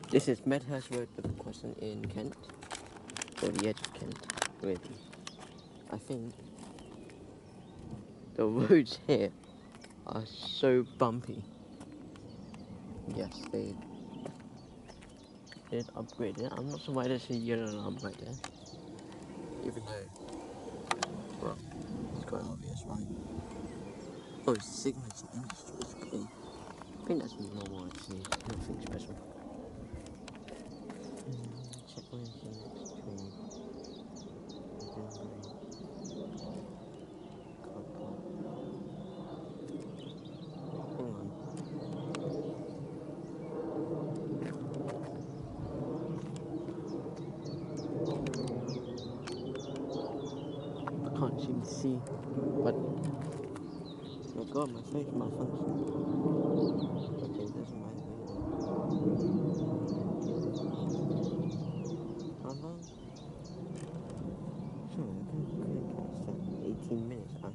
This is Medhurst Road with Crossimg in Kent, or the edge of Kent, really. I think the roads here are so bumpy. Yes, they did upgrade it. I'm not sure why there's a yellow alarm right there. Even though, well, it's quite obvious, right? Oh, it's signature industries, okay. I think that's normal actually, nothing special. Check where's the next train. Hang on. I can't seem to see, but oh god, my face malfunctioned. Okay, it doesn't matter really. How long? Sure, I couldn't catch that. 18 minutes, huh?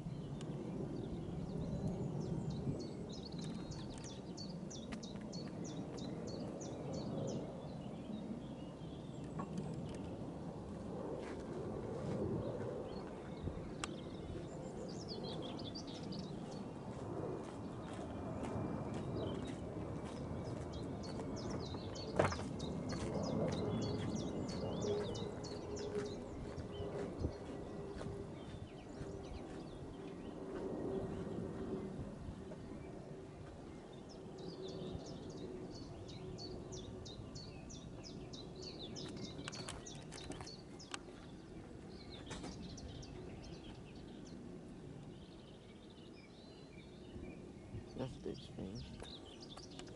That's a bit strange.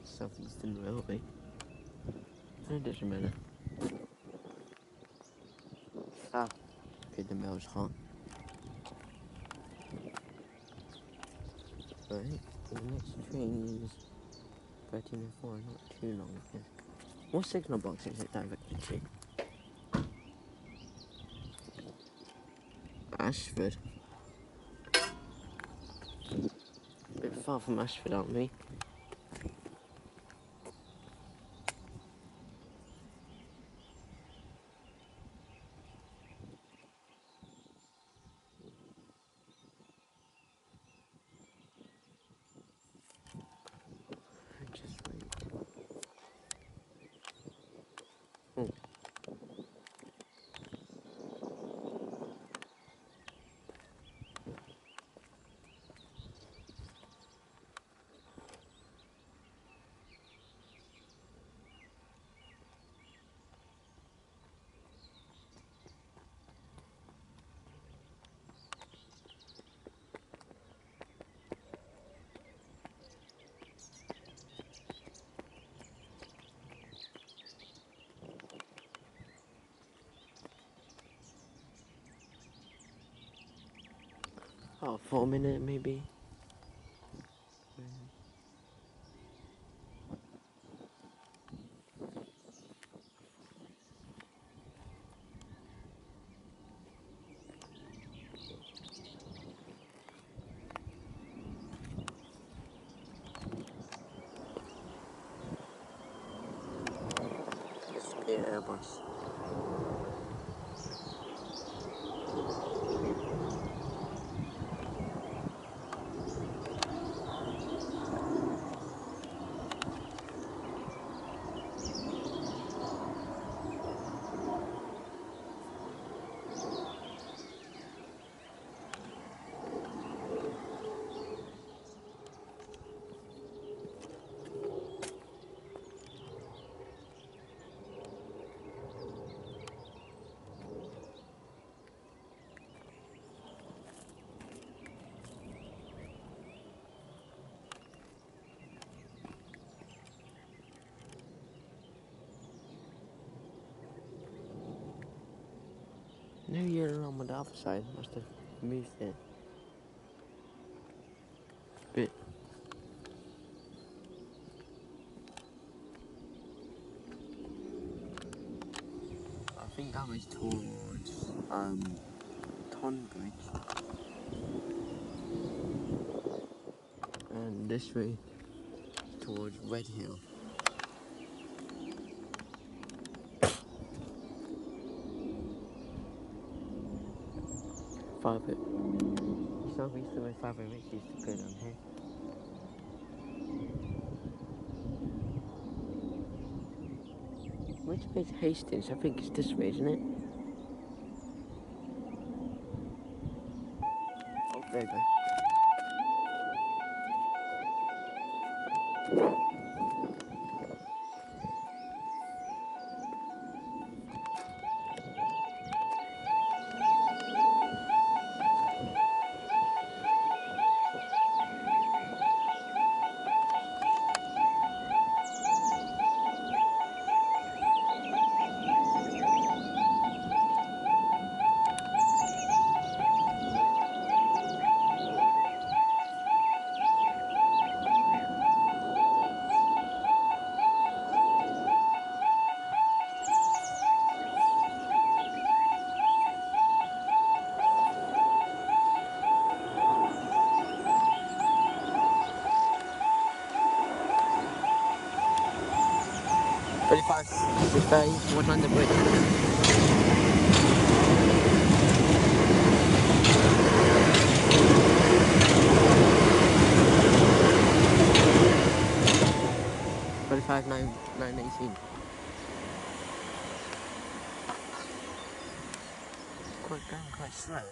Southeastern Railway. No, it doesn't matter. Ah, okay, the mail's hot. Right, the next train is 13:04, not too long. What signal box is it directed to? Ashford. A bit far from Ashford, aren't we? Just wait. Oh. Oh, 4 minutes maybe. It's the Airbus. No yellow on the other side, must have moved it. Bit. I think that was towards Tonbridge. And this way towards Red Hill. father. You saw me to my father Rich used to put on here. Which way's Hastings? I think it's this way, isn't it? Oh, there you go. This way, one on the bridge. $25, 918. Quite slow.